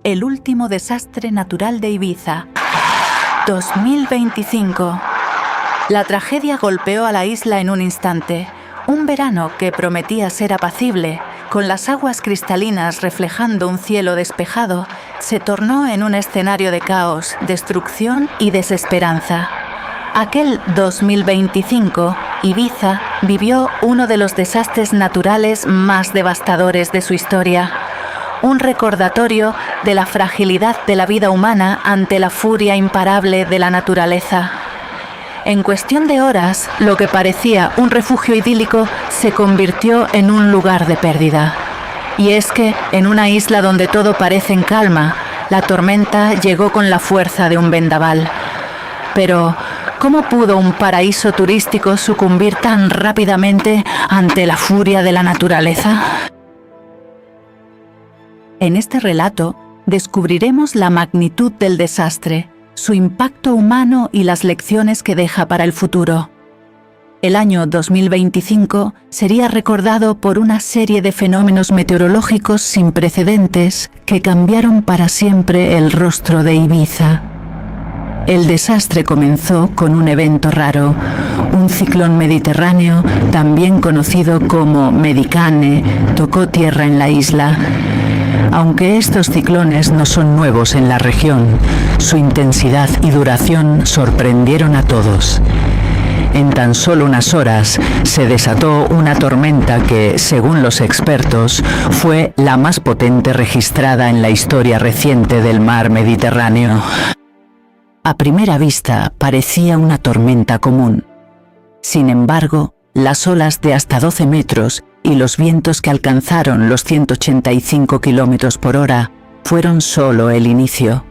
el último desastre natural de Ibiza. 2025. La tragedia golpeó a la isla en un instante. Un verano que prometía ser apacible, con las aguas cristalinas reflejando un cielo despejado, se tornó en un escenario de caos, destrucción y desesperanza. Aquel 2025, Ibiza vivió uno de los desastres naturales más devastadores de su historia. Un recordatorio de la fragilidad de la vida humana ante la furia imparable de la naturaleza. En cuestión de horas, lo que parecía un refugio idílico se convirtió en un lugar de pérdida. Y es que, en una isla donde todo parece en calma, la tormenta llegó con la fuerza de un vendaval. Pero, ¿cómo pudo un paraíso turístico sucumbir tan rápidamente ante la furia de la naturaleza? En este relato, descubriremos la magnitud del desastre, su impacto humano y las lecciones que deja para el futuro. El año 2025 sería recordado por una serie de fenómenos meteorológicos sin precedentes que cambiaron para siempre el rostro de Ibiza. El desastre comenzó con un evento raro, un ciclón mediterráneo, también conocido como Medicane, tocó tierra en la isla. Aunque estos ciclones no son nuevos en la región, su intensidad y duración sorprendieron a todos. En tan solo unas horas se desató una tormenta que, según los expertos, fue la más potente registrada en la historia reciente del mar Mediterráneo. A primera vista parecía una tormenta común. Sin embargo, las olas de hasta 12 metros y los vientos que alcanzaron los 185 kilómetros por hora fueron solo el inicio.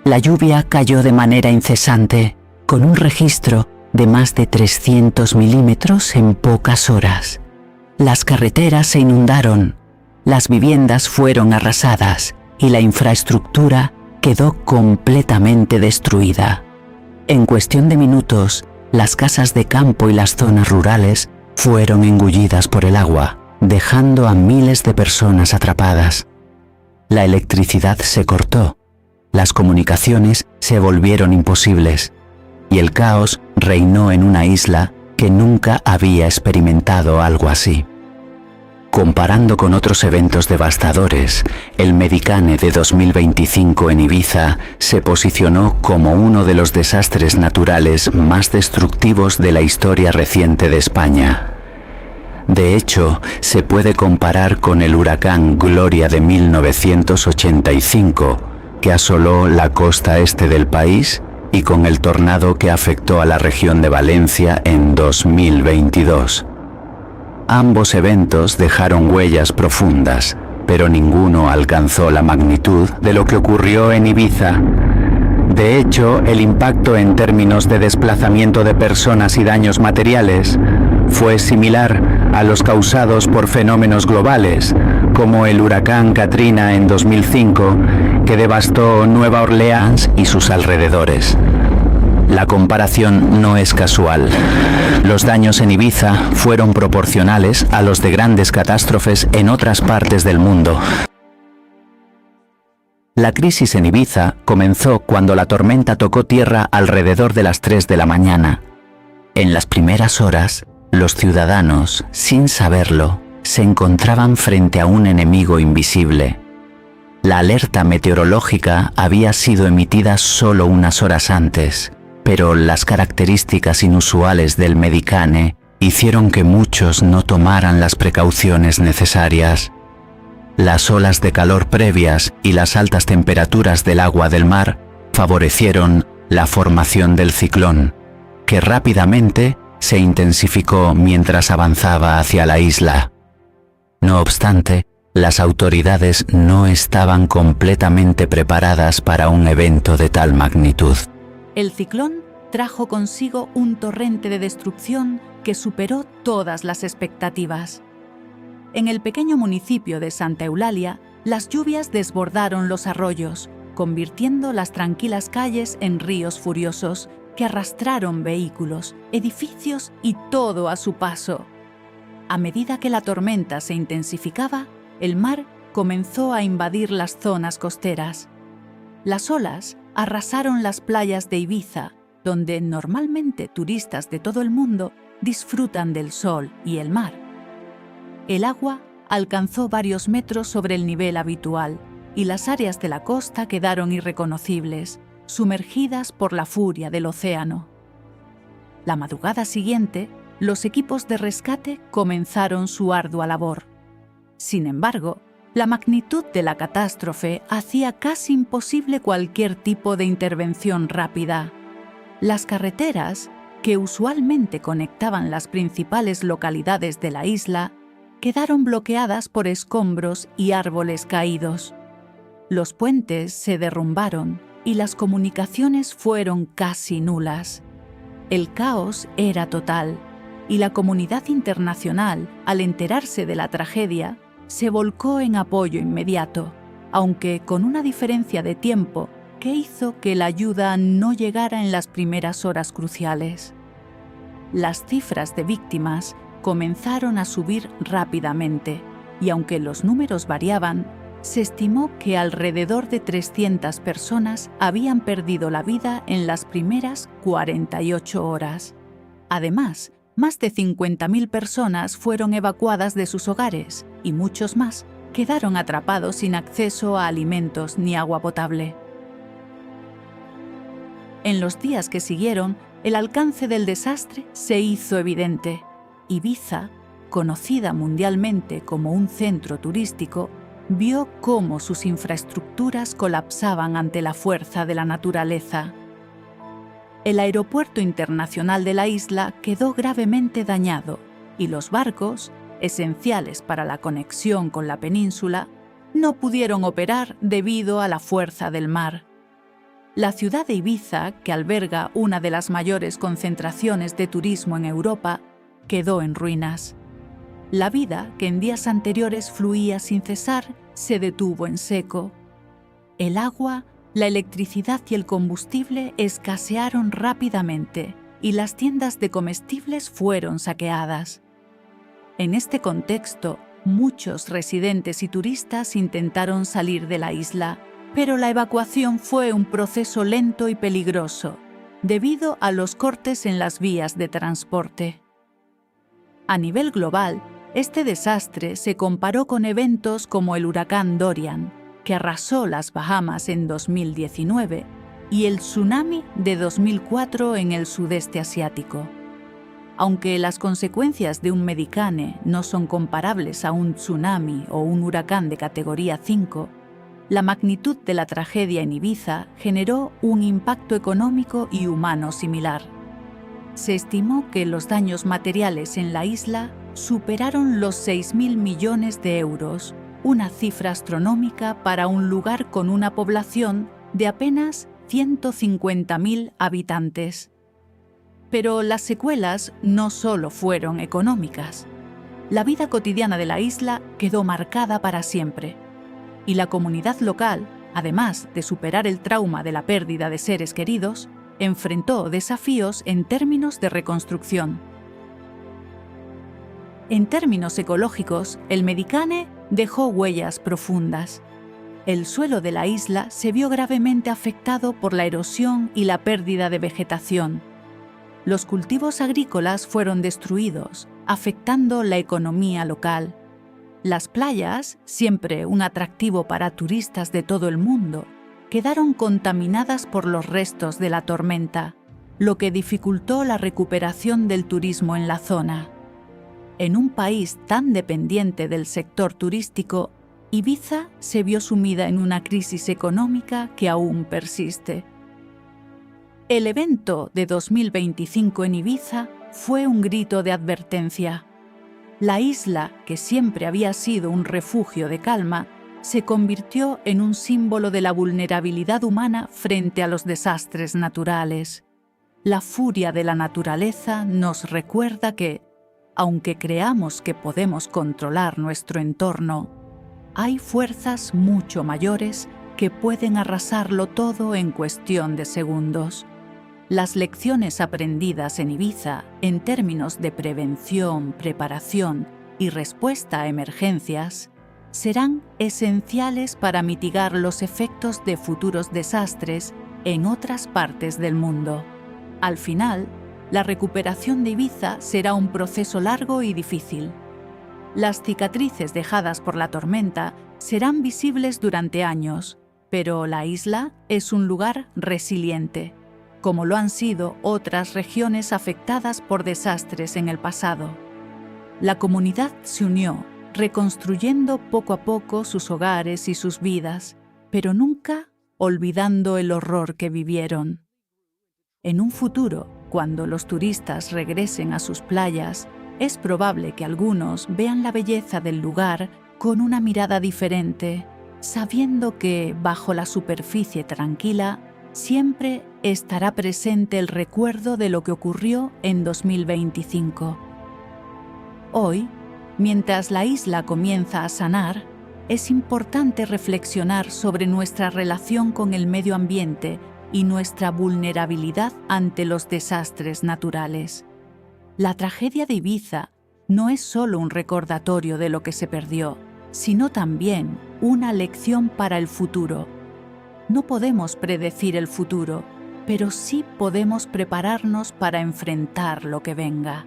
La lluvia cayó de manera incesante, con un registro de más de 300 milímetros en pocas horas. Las carreteras se inundaron, las viviendas fueron arrasadas y la infraestructura quedó completamente destruida. En cuestión de minutos, las casas de campo y las zonas rurales fueron engullidas por el agua, dejando a miles de personas atrapadas. La electricidad se cortó, las comunicaciones se volvieron imposibles y el caos reinó en una isla que nunca había experimentado algo así. Comparando con otros eventos devastadores, el Medicane de 2025 en Ibiza se posicionó como uno de los desastres naturales más destructivos de la historia reciente de España. De hecho, se puede comparar con el huracán Gloria de 1985, que asoló la costa este del país, y con el tornado que afectó a la región de Valencia en 2022. Ambos eventos dejaron huellas profundas, pero ninguno alcanzó la magnitud de lo que ocurrió en Ibiza. De hecho, el impacto en términos de desplazamiento de personas y daños materiales fue similar a los causados por fenómenos globales, como el huracán Katrina en 2005, que devastó Nueva Orleans y sus alrededores. La comparación no es casual. Los daños en Ibiza fueron proporcionales a los de grandes catástrofes en otras partes del mundo. La crisis en Ibiza comenzó cuando la tormenta tocó tierra alrededor de las 3 de la mañana. En las primeras horas, los ciudadanos, sin saberlo, se encontraban frente a un enemigo invisible. La alerta meteorológica había sido emitida solo unas horas antes, pero las características inusuales del Medicane hicieron que muchos no tomaran las precauciones necesarias. Las olas de calor previas y las altas temperaturas del agua del mar favorecieron la formación del ciclón, que rápidamente se intensificó mientras avanzaba hacia la isla. No obstante, las autoridades no estaban completamente preparadas para un evento de tal magnitud. El ciclón trajo consigo un torrente de destrucción que superó todas las expectativas. En el pequeño municipio de Santa Eulalia, las lluvias desbordaron los arroyos, convirtiendo las tranquilas calles en ríos furiosos que arrastraron vehículos, edificios y todo a su paso. A medida que la tormenta se intensificaba, el mar comenzó a invadir las zonas costeras. Las olas arrasaron las playas de Ibiza, donde normalmente turistas de todo el mundo disfrutan del sol y el mar. El agua alcanzó varios metros sobre el nivel habitual y las áreas de la costa quedaron irreconocibles, sumergidas por la furia del océano. La madrugada siguiente, los equipos de rescate comenzaron su ardua labor. Sin embargo, la magnitud de la catástrofe hacía casi imposible cualquier tipo de intervención rápida. Las carreteras, que usualmente conectaban las principales localidades de la isla, quedaron bloqueadas por escombros y árboles caídos. Los puentes se derrumbaron y las comunicaciones fueron casi nulas. El caos era total, y la comunidad internacional, al enterarse de la tragedia, se volcó en apoyo inmediato, aunque con una diferencia de tiempo que hizo que la ayuda no llegara en las primeras horas cruciales. Las cifras de víctimas comenzaron a subir rápidamente, y aunque los números variaban, se estimó que alrededor de 300 personas habían perdido la vida en las primeras 48 horas. Además, más de 50.000 personas fueron evacuadas de sus hogares y muchos más quedaron atrapados sin acceso a alimentos ni agua potable. En los días que siguieron, el alcance del desastre se hizo evidente. Ibiza, conocida mundialmente como un centro turístico, vio cómo sus infraestructuras colapsaban ante la fuerza de la naturaleza. El aeropuerto internacional de la isla quedó gravemente dañado y los barcos, esenciales para la conexión con la península, no pudieron operar debido a la fuerza del mar. La ciudad de Ibiza, que alberga una de las mayores concentraciones de turismo en Europa, quedó en ruinas. La vida, que en días anteriores fluía sin cesar, se detuvo en seco. El agua, la electricidad y el combustible escasearon rápidamente y las tiendas de comestibles fueron saqueadas. En este contexto, muchos residentes y turistas intentaron salir de la isla, pero la evacuación fue un proceso lento y peligroso, debido a los cortes en las vías de transporte. A nivel global, este desastre se comparó con eventos como el huracán Dorian, que arrasó las Bahamas en 2019, y el tsunami de 2004 en el sudeste asiático. Aunque las consecuencias de un Medicane no son comparables a un tsunami o un huracán de categoría 5, la magnitud de la tragedia en Ibiza generó un impacto económico y humano similar. Se estimó que los daños materiales en la isla superaron los 6.000 millones de euros, una cifra astronómica para un lugar con una población de apenas 150.000 habitantes. Pero las secuelas no solo fueron económicas. La vida cotidiana de la isla quedó marcada para siempre, y la comunidad local, además de superar el trauma de la pérdida de seres queridos, enfrentó desafíos en términos de reconstrucción. En términos ecológicos, el Medicane dejó huellas profundas. El suelo de la isla se vio gravemente afectado por la erosión y la pérdida de vegetación. Los cultivos agrícolas fueron destruidos, afectando la economía local. Las playas, siempre un atractivo para turistas de todo el mundo, quedaron contaminadas por los restos de la tormenta, lo que dificultó la recuperación del turismo en la zona. En un país tan dependiente del sector turístico, Ibiza se vio sumida en una crisis económica que aún persiste. El evento de 2025 en Ibiza fue un grito de advertencia. La isla, que siempre había sido un refugio de calma, se convirtió en un símbolo de la vulnerabilidad humana frente a los desastres naturales. La furia de la naturaleza nos recuerda que, aunque creamos que podemos controlar nuestro entorno, hay fuerzas mucho mayores que pueden arrasarlo todo en cuestión de segundos. Las lecciones aprendidas en Ibiza en términos de prevención, preparación y respuesta a emergencias serán esenciales para mitigar los efectos de futuros desastres en otras partes del mundo. Al final, la recuperación de Ibiza será un proceso largo y difícil. Las cicatrices dejadas por la tormenta serán visibles durante años, pero la isla es un lugar resiliente, como lo han sido otras regiones afectadas por desastres en el pasado. La comunidad se unió, reconstruyendo poco a poco sus hogares y sus vidas, pero nunca olvidando el horror que vivieron. En un futuro, cuando los turistas regresen a sus playas, es probable que algunos vean la belleza del lugar con una mirada diferente, sabiendo que, bajo la superficie tranquila, siempre estará presente el recuerdo de lo que ocurrió en 2025. Hoy, mientras la isla comienza a sanar, es importante reflexionar sobre nuestra relación con el medio ambiente y nuestra vulnerabilidad ante los desastres naturales. La tragedia de Ibiza no es solo un recordatorio de lo que se perdió, sino también una lección para el futuro. No podemos predecir el futuro, pero sí podemos prepararnos para enfrentar lo que venga.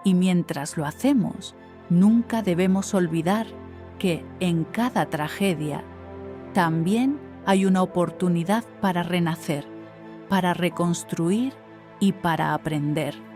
Y mientras lo hacemos, nunca debemos olvidar que en cada tragedia también hay una oportunidad para renacer, para reconstruir y para aprender.